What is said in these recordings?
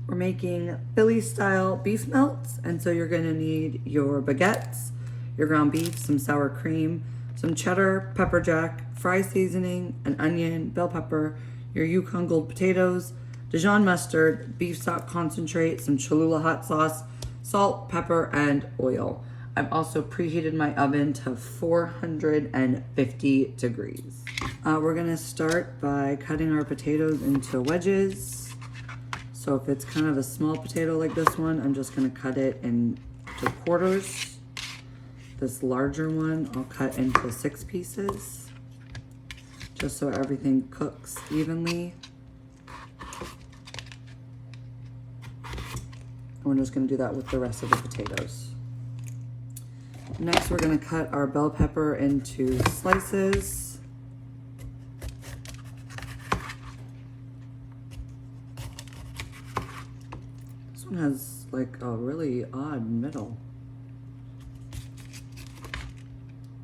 We're making Philly style beef melts, and so you're gonna need your baguettes, your ground beef, some sour cream, some cheddar, pepper jack, fry seasoning, an onion, bell pepper, your Yukon Gold potatoes, Dijon mustard, beef stock concentrate, some Cholula hot sauce, salt, pepper, and oil. I've also preheated my oven to 450 degrees. We're gonna start by cutting our potatoes into wedges. So if it's kind of a small potato like this one, I'm just gonna cut it into quarters. This larger one, I'll cut into 6 pieces, just so everything cooks evenly. And we're just gonna do that with the rest of the potatoes. Next, we're gonna cut our bell pepper into slices. This one has like a really odd middle.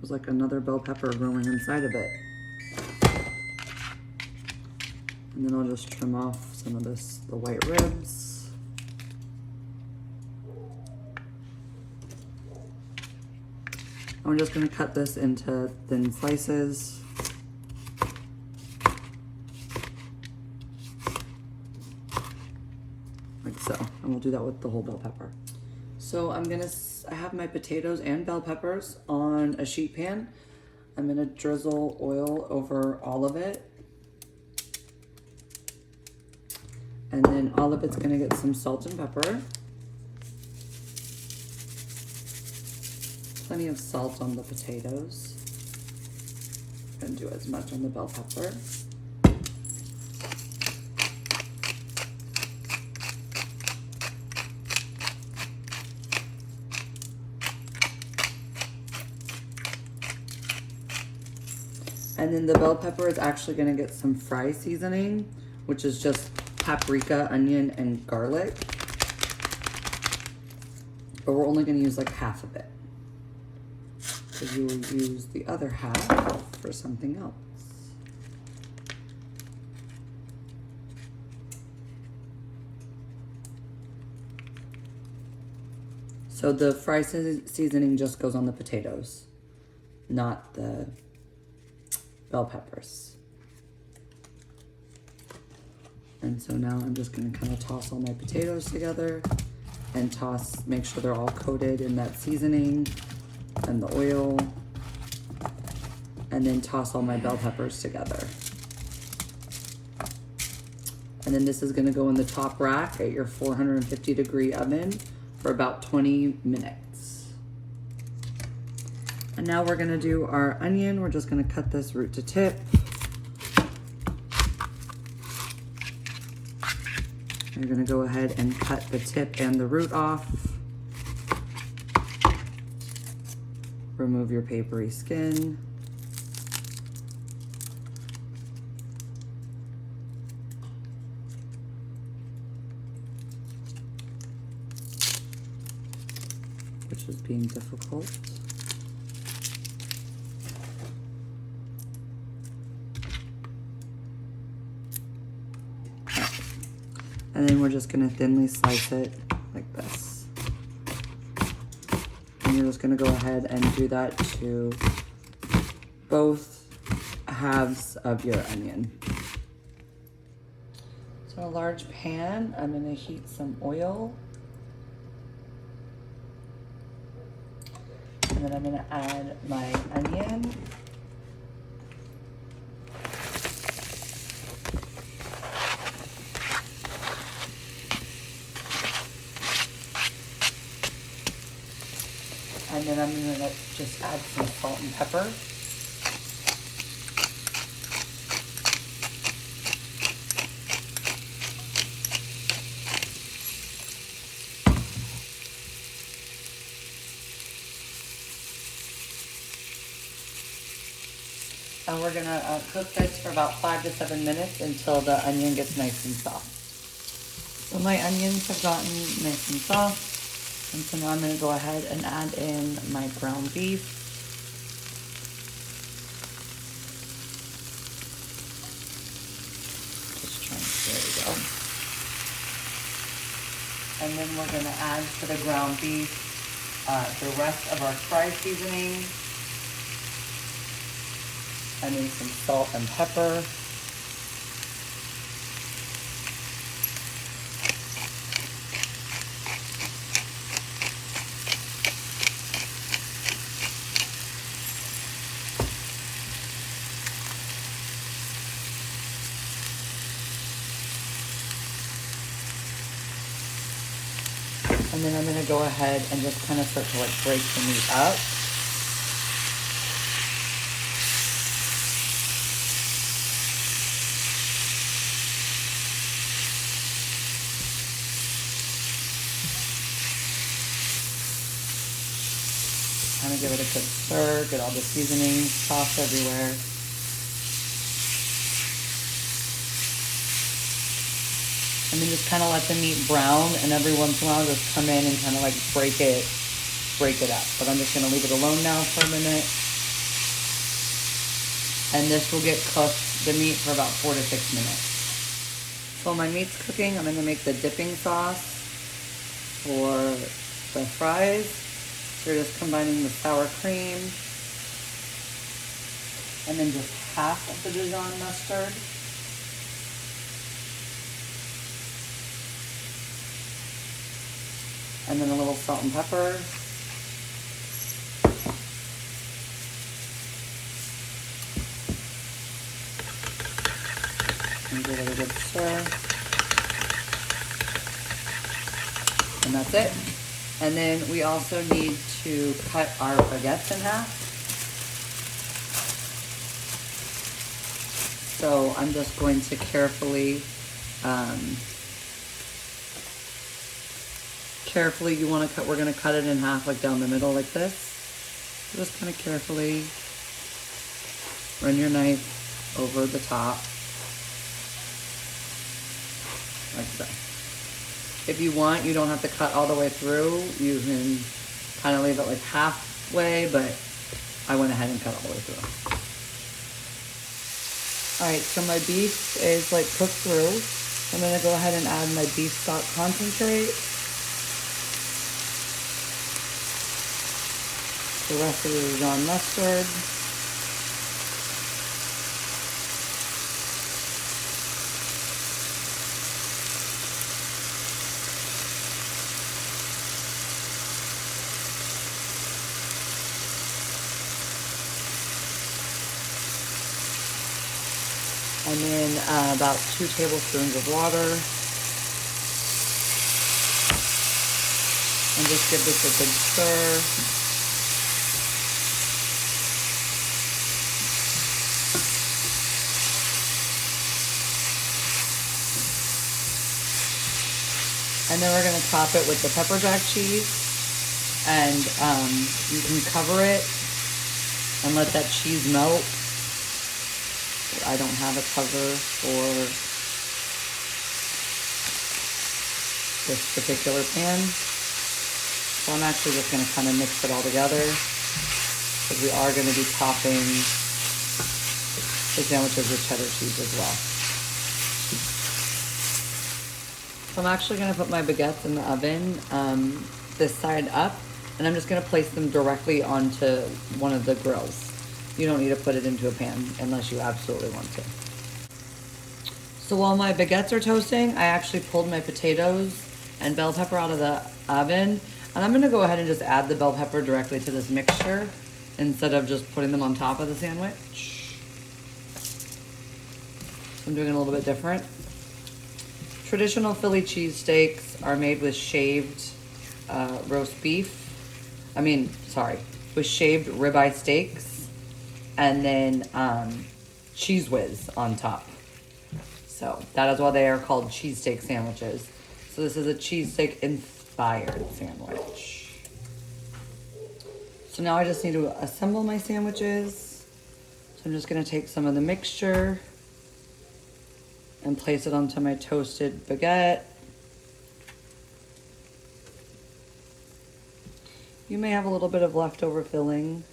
There's like another bell pepper growing inside of it. And then I'll just trim off some of the white ribs. I'm just gonna cut this into thin slices. Like so, and we'll do that with the whole bell pepper. So I have my potatoes and bell peppers on a sheet pan. I'm gonna drizzle oil over all of it. And then all of it's gonna get some salt and pepper. Plenty of salt on the potatoes. Gonna do as much on the bell pepper. And then the bell pepper is actually gonna get some fry seasoning, which is just paprika, onion, and garlic. But we're only gonna use like half of it. So you will use the other half for something else. So the fry seasoning just goes on the potatoes, not the bell peppers. And so now I'm just gonna kind of toss all my potatoes together and make sure they're all coated in that seasoning and the oil, and then toss all my bell peppers together. And then this is gonna go in the top rack at your 450 degree oven for about 20 minutes. And now we're gonna do our onion. We're just gonna cut this root to tip. We're gonna go ahead and cut the tip and the root off. Remove your papery skin. Which is being difficult. And then we're just gonna thinly slice it like this. And you're just gonna go ahead and do that to both halves of your onion. So in a large pan, I'm gonna heat some oil. And then I'm gonna add my onion. And then I'm gonna just add some salt and pepper. And we're gonna cook this for about 5 to 7 minutes until the onion gets nice and soft. So my onions have gotten nice and soft. And so now I'm gonna go ahead and add in my ground beef. Just trying, there we go. And then we're gonna add to the ground beef the rest of our fry seasoning. And then some salt and pepper. And then I'm gonna go ahead and just kind of start to like break the meat up. Kind of give it a good stir, get all the seasoning, sauce everywhere. And then just kind of let the meat brown, and every once in a while just come in and kind of like break it up. But I'm just gonna leave it alone now for a minute. And this will get cooked, the meat, for about 4 to 6 minutes. So while my meat's cooking, I'm gonna make the dipping sauce for the fries. So you're just combining the sour cream and then just half of the Dijon mustard. And then a little salt and pepper. And give it a good stir. And that's it. And then we also need to cut our baguettes in half. So I'm just going to carefully, you want to cut, we're going to cut it in half, like down the middle like this. So just kind of carefully run your knife over the top, like so. If you want, you don't have to cut all the way through. You can kind of leave it like halfway, but I went ahead and cut all the way through. All right, so my beef is like cooked through. I'm gonna go ahead and add my beef stock concentrate. The rest of the Dijon mustard. And then about 2 tablespoons of water. And just give this a good stir. And then we're gonna top it with the pepper jack cheese. And you can cover it and let that cheese melt. I don't have a cover for this particular pan. So I'm actually just gonna kind of mix it all together, because we are gonna be topping the sandwiches with cheddar cheese as well. So I'm actually gonna put my baguettes in the oven, this side up, and I'm just gonna place them directly onto one of the grills. You don't need to put it into a pan unless you absolutely want to. So while my baguettes are toasting, I actually pulled my potatoes and bell pepper out of the oven, and I'm gonna go ahead and just add the bell pepper directly to this mixture instead of just putting them on top of the sandwich. So I'm doing it a little bit different. Traditional Philly cheesesteaks are made with shaved roast beef. With shaved ribeye steaks, and then cheese whiz on top. So that is why they are called cheesesteak sandwiches. So this is a cheesesteak inspired sandwich. So now I just need to assemble my sandwiches. So I'm just gonna take some of the mixture and place it onto my toasted baguette. You may have a little bit of leftover filling.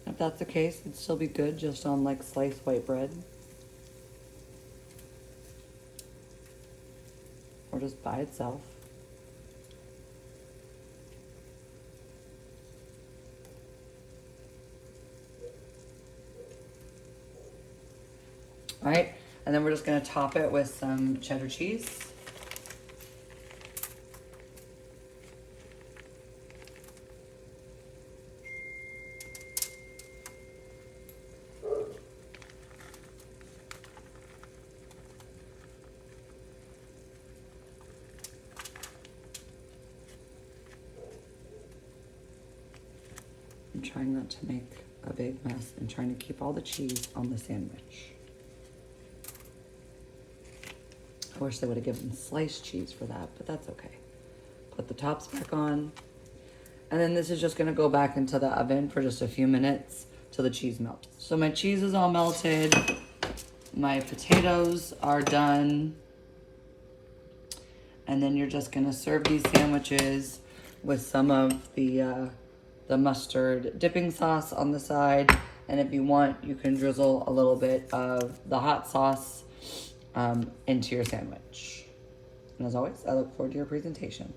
If that's the case, it'd still be good just on like sliced white bread. or just by itself. All right, and then we're just gonna top it with some cheddar cheese. I'm trying not to make a big mess and trying to keep all the cheese on the sandwich. I wish they would have given sliced cheese for that, but that's okay. Put the tops back on. And then this is just gonna go back into the oven for just a few minutes till the cheese melts. So my cheese is all melted. My potatoes are done. And then you're just gonna serve these sandwiches with some of the mustard dipping sauce on the side. And if you want, you can drizzle a little bit of the hot sauce into your sandwich. And as always, I look forward to your presentation.